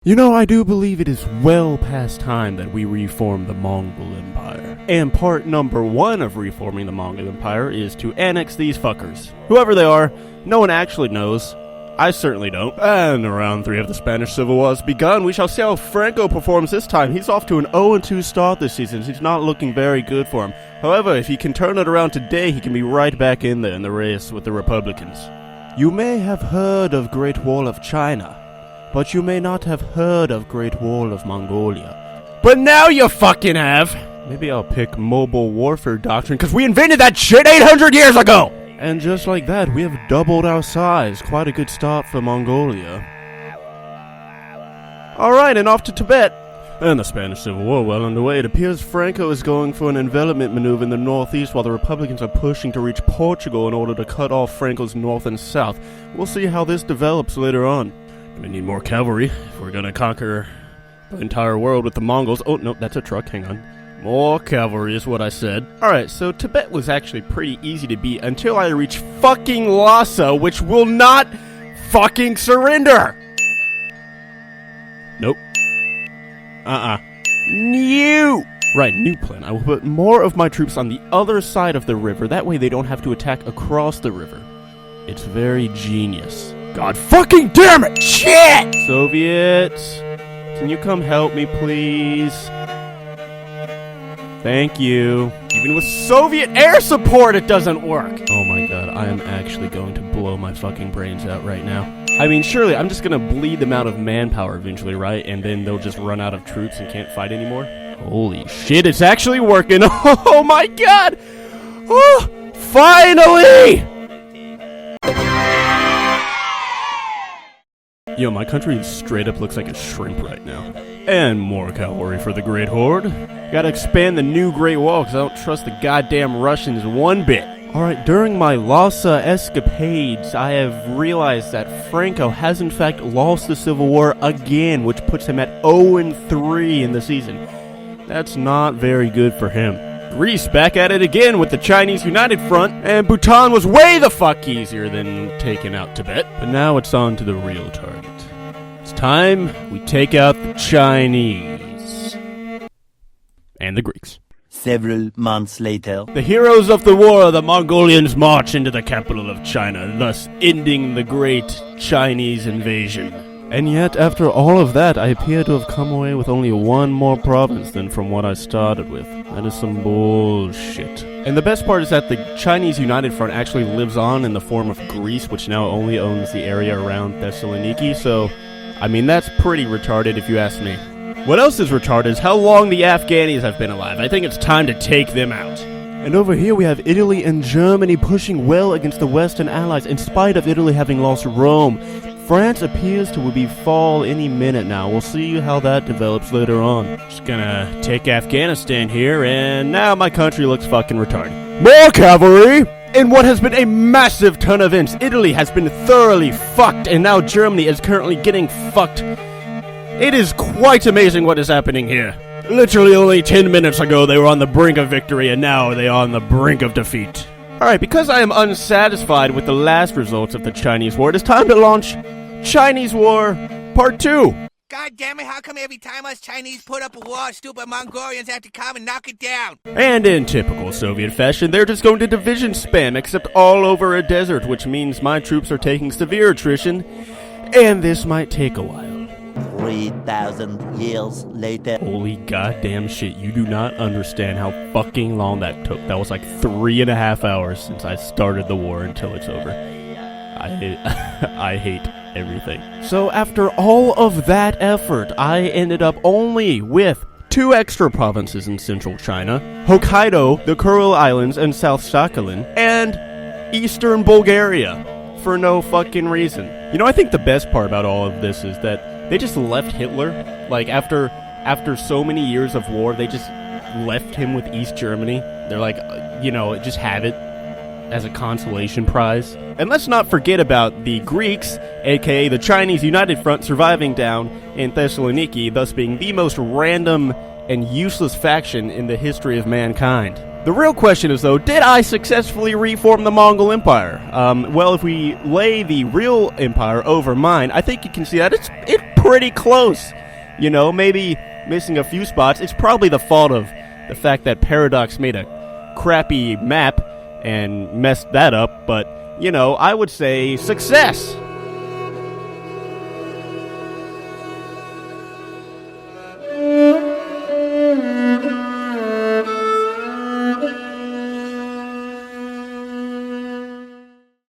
You know, I do believe it is well past time that we reform the Mongol Empire. And part number 1 of reforming the Mongol Empire is to annex these fuckers. Whoever they are, no one actually knows. I certainly don't. And round 3 of the Spanish Civil War has begun. We shall see how Franco performs this time. He's off to an 0-2 start this season. He's not looking very good for him. However, if he can turn it around today, he can be right back in there in the race with the Republicans. You may have heard of Great Wall of China, but you may not have heard of Great Wall of Mongolia. But now you fucking have! Maybe I'll pick mobile warfare doctrine, because we invented that shit 800 years ago! And just like that, we have doubled our size. Quite a good start for Mongolia. Alright, and off to Tibet. And the Spanish Civil War well underway. It appears Franco is going for an envelopment maneuver in the northeast while the Republicans are pushing to reach Portugal in order to cut off Franco's north and south. We'll see how this develops later on. We need more cavalry if we're gonna conquer the entire world with the Mongols. Oh, no, that's a truck. Hang on. More cavalry is what I said. Alright, so Tibet was actually pretty easy to beat until I reached fucking Lhasa, which will not fucking surrender! Nope. New! Right, new plan. I will put more of my troops on the other side of the river. That way they don't have to attack across the river. It's very genius. God fucking damn it! Shit! Soviets, can you come help me, please? Thank you. Even with Soviet air support, it doesn't work! Oh my god, I am actually going to blow my fucking brains out right now. I mean, surely I'm just gonna bleed them out of manpower eventually, right? And then they'll just run out of troops and can't fight anymore? Holy shit, it's actually working! Oh my god! Oh, finally! Yo, my country straight up looks like a shrimp right now. And more cavalry for the Great Horde. Gotta expand the new Great Wall because I don't trust the goddamn Russians one bit. Alright, during my Lhasa escapades, I have realized that Franco has in fact lost the Civil War again, which puts him at 0-3 in the season. That's not very good for him. Greece back at it again with the Chinese United Front, and Bhutan was way the fuck easier than taking out Tibet. But now it's on to the real target. It's time we take out the Chinese. And the Greeks. Several months later. The heroes of the war, the Mongolians, march into the capital of China, thus ending the great Chinese invasion. And yet, after all of that, I appear to have come away with only one more province than from what I started with. That is some bullshit. And the best part is that the Chinese United Front actually lives on in the form of Greece, which now only owns the area around Thessaloniki, so, I mean, that's pretty retarded if you ask me. What else is retarded is how long the Afghanis have been alive. I think it's time to take them out. And over here we have Italy and Germany pushing well against the Western Allies, in spite of Italy having lost Rome. France appears to be fall any minute now. We'll see how that develops later on. Just gonna take Afghanistan here, and now my country looks fucking retarded. More cavalry! In what has been a massive ton of events, Italy has been thoroughly fucked, and now Germany is currently getting fucked. It is quite amazing what is happening here. Literally only 10 minutes ago they were on the brink of victory, and now they are on the brink of defeat. Alright, because I am unsatisfied with the last results of the Chinese War, it is time to launch Chinese War Part 2. God damn it, how come every time us Chinese put up a wall, stupid Mongolians have to come and knock it down? And in typical Soviet fashion, they're just going to division spam, except all over a desert, which means my troops are taking severe attrition, and this might take a while. 3,000 years later. Holy goddamn shit, you do not understand how fucking long that took. That was like 3.5 hours since I started the war until it's over. I hate everything. So after all of that effort, I ended up only with 2 extra provinces in central China, Hokkaido, the Kuril Islands, and South Sakhalin, and eastern Bulgaria, for no fucking reason. You know, I think the best part about all of this is that they just left Hitler, like after so many years of war, they just left him with East Germany. They're like, you know, just have it as a consolation prize. And let's not forget about the Greeks, aka the Chinese United Front, surviving down in Thessaloniki, thus being the most random and useless faction in the history of mankind. The real question is, though, did I successfully reform the Mongol Empire? Well, if we lay the real empire over mine, I think you can see that it's pretty close. You know, maybe missing a few spots. It's probably the fault of the fact that Paradox made a crappy map and messed that up, but, you know, I would say success.